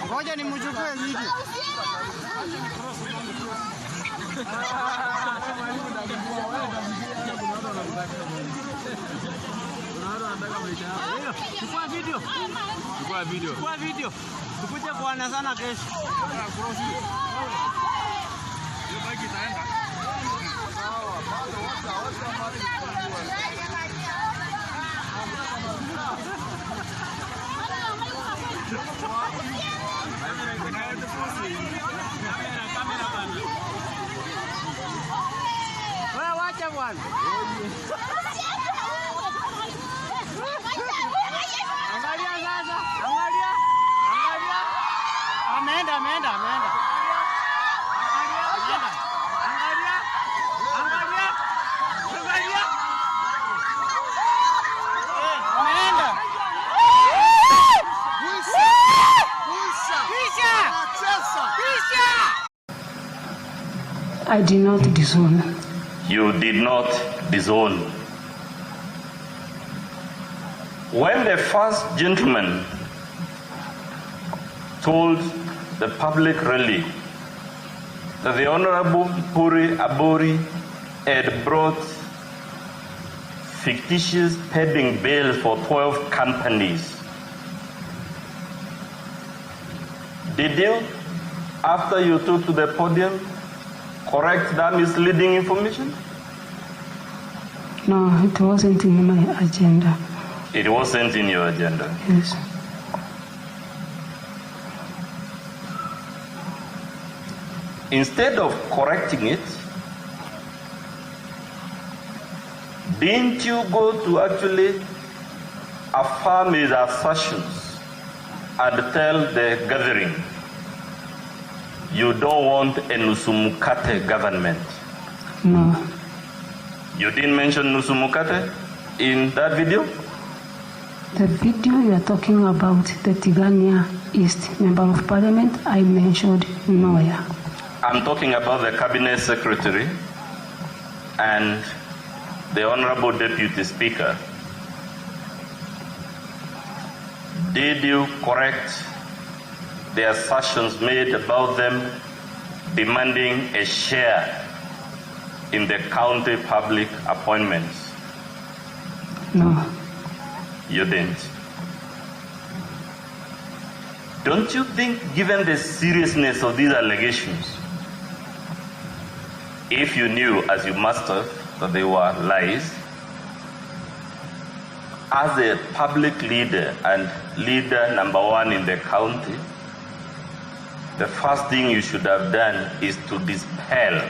Ngoja nimchukue video. Chukua video. Tukuje kuona sana kesho. Wewe wacha bwana. Angalia sasa. Angalia. Ameenda. I did not disown. You did not disown. When the first gentleman told the public rally that the Honorable Puri Abori had brought fictitious pending bail for 12 companies, did you, after you took to the podium, correct that misleading information? No, it wasn't in my agenda. It wasn't in your agenda? Yes. Instead of correcting it, didn't you go to actually affirm his assertions and tell the gathering you don't want a Nusumukate government? No. You didn't mention Nusumukate in that video? The video you are talking about, the Tigania East Member of Parliament, I mentioned nowhere. I'm talking about the Cabinet Secretary and the Honorable Deputy Speaker. Did you correct the assertions made about them demanding a share in the county public appointments? No. You didn't. Don't you think, given the seriousness of these allegations, if you knew, as you must have, that they were lies, as a public leader and leader number one in the county, the first thing you should have done is to dispel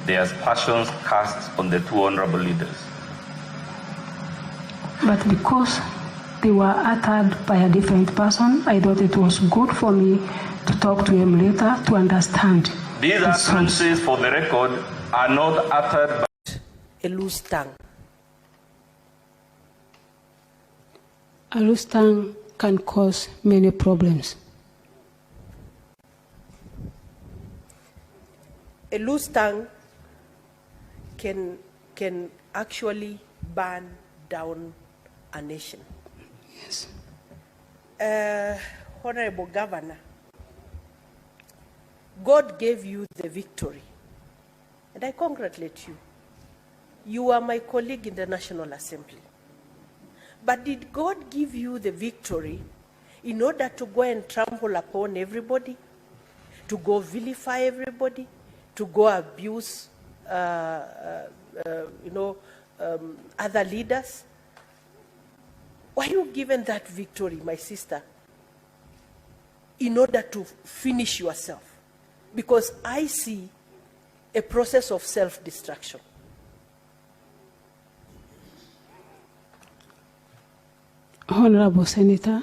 the aspersions cast on the two honorable leaders? But because they were uttered by a different person, I thought it was good for me to talk to him later to understand. These utterances, for the record, are not uttered by a loose tongue. A loose tongue can cause many problems. A loose tongue can actually burn down a nation. Yes. Honorable Governor, God gave you the victory, and I congratulate you. You are my colleague in the National Assembly. But did God give you the victory in order to go and trample upon everybody, to go vilify everybody, to go abuse other leaders? Were you given that victory, my sister, in order to finish yourself? Because I see a process of self-destruction. Honorable Senator,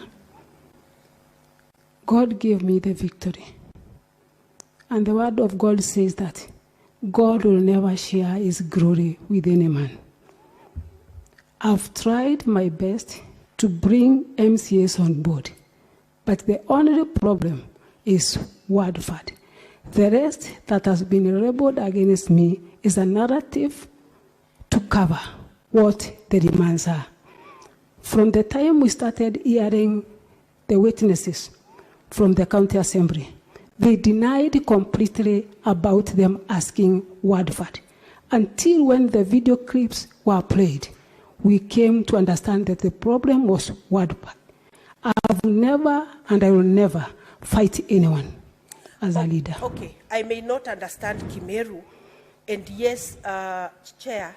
God gave me the victory. And the word of God says that God will never share his glory with any man. I've tried my best to bring MCAs on board, but the only problem is word fat. The rest that has been rebelled against me is a narrative to cover what the demands are. From the time we started hearing the witnesses from the county assembly. They denied completely about them asking word for it. Until when the video clips were played, we came to understand that the problem was word for it. I've never and I will never fight anyone as a leader. Okay, I may not understand Kimeru, and yes, Chair,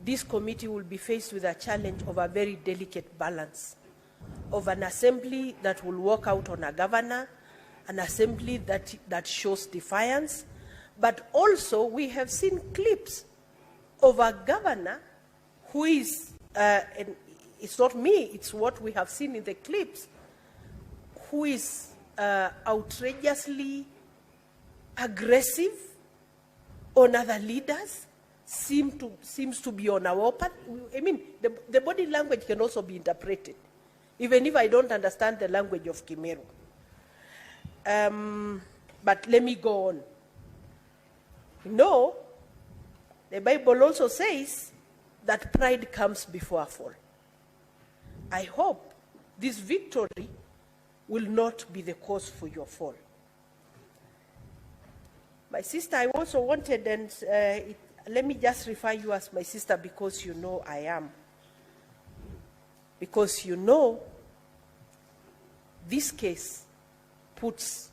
this committee will be faced with a challenge of a very delicate balance of an assembly that will walk out on a governor, an assembly that shows defiance, but also we have seen clips of a governor who is, and it's not me, it's what we have seen in the clips, who is outrageously aggressive on other leaders, seems to be on our part. I mean, the body language can also be interpreted, even if I don't understand the language of Kimeru. But let me go on. No, the Bible also says that pride comes before a fall. I hope this victory will not be the cause for your fall. My sister, I also wanted, and let me just refer you as my sister because you know I am. Because you know this case puts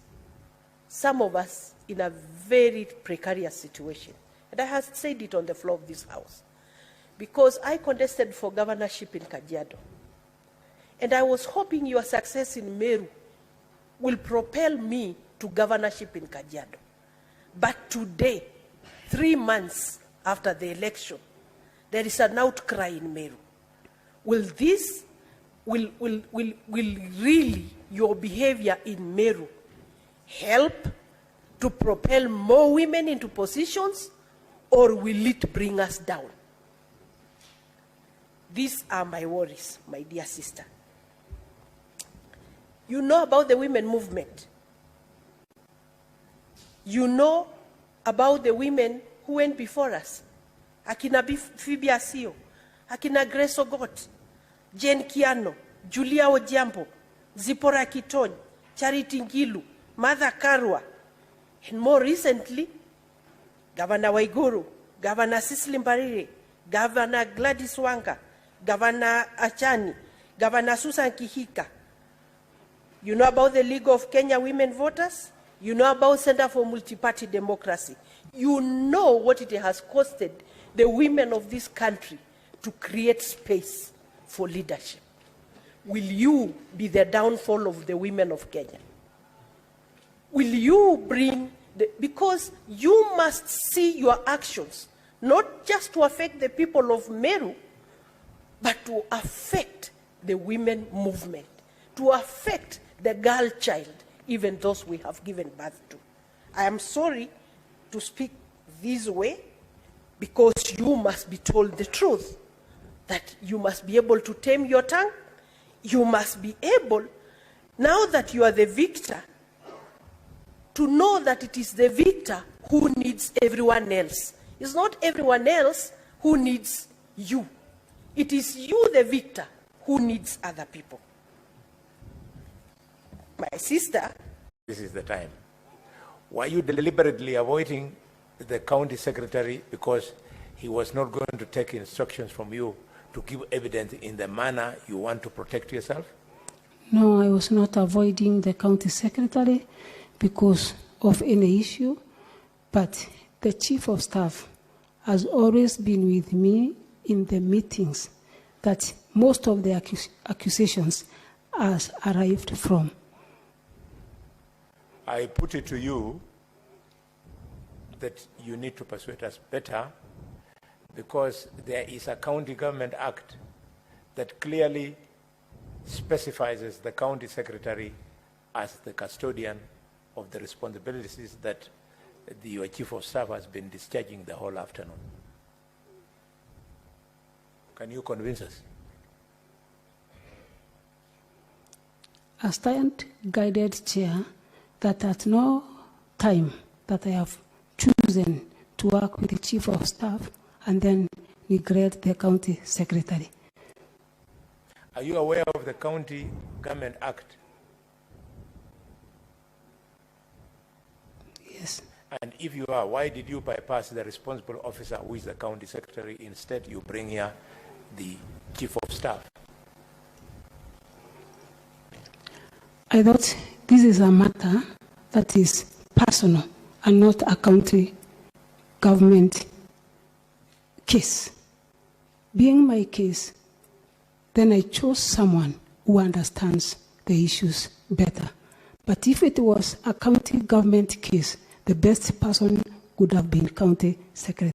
some of us in a very precarious situation. And I have said it on the floor of this house. Because I contested for governorship in Kajiado. And I was hoping your success in Meru will propel me to governorship in Kajiado. But today, 3 months after the election, there is an outcry in Meru. Will really your behavior in Meru help to propel more women into positions, or will it bring us down? These are my worries, my dear sister. You know about the women movement. You know about the women who went before us. Akina Phoebe Asio, Akina Grace Ogot, Jane Kiano, Julia Ojiambo, Zipporah Kitony, Charity Ngilu, Martha Karua, and more recently, Governor Waiguru, Governor Cecily Mbarire, Governor Gladys Wanga, Governor Achani, Governor Susan Kihika. You know about the League of Kenya Women Voters? You know about Center for Multi-Party Democracy. You know what it has costed the women of this country to create space for leadership. Will you be the downfall of the women of Kenya? Will you bring because you must see your actions, not just to affect the people of Meru, but to affect the women movement, to affect the girl child, even those we have given birth to. I am sorry to speak this way, because you must be told the truth, that you must be able to tame your tongue. You must be able, now that you are the victor, to know that it is the victor who needs everyone else. It's not everyone else who needs you. It is you, the victor, who needs other people. My sister. This is the time. Were you deliberately avoiding the county secretary because he was not going to take instructions from you to give evidence in the manner you want to protect yourself? No, I was not avoiding the county secretary because of any issue, but the chief of staff has always been with me in the meetings that most of the accusations has arrived from. I put it to you that you need to persuade us better, because there is a County Government Act that clearly specifies the county secretary as the custodian of the responsibilities that your chief of staff has been discharging the whole afternoon. Can you convince us? I stand guided chair that at no time that I have chosen to work with the chief of staff and then neglect the county secretary. Are you aware of the County Government Act? Yes. And if you are, why did you bypass the responsible officer, who is the county secretary? Instead, you bring here the chief of staff. I thought this is a matter that is personal and not a county government case. Being my case, then I chose someone who understands the issues better. But if it was a county government case, the best person would have been county secretary.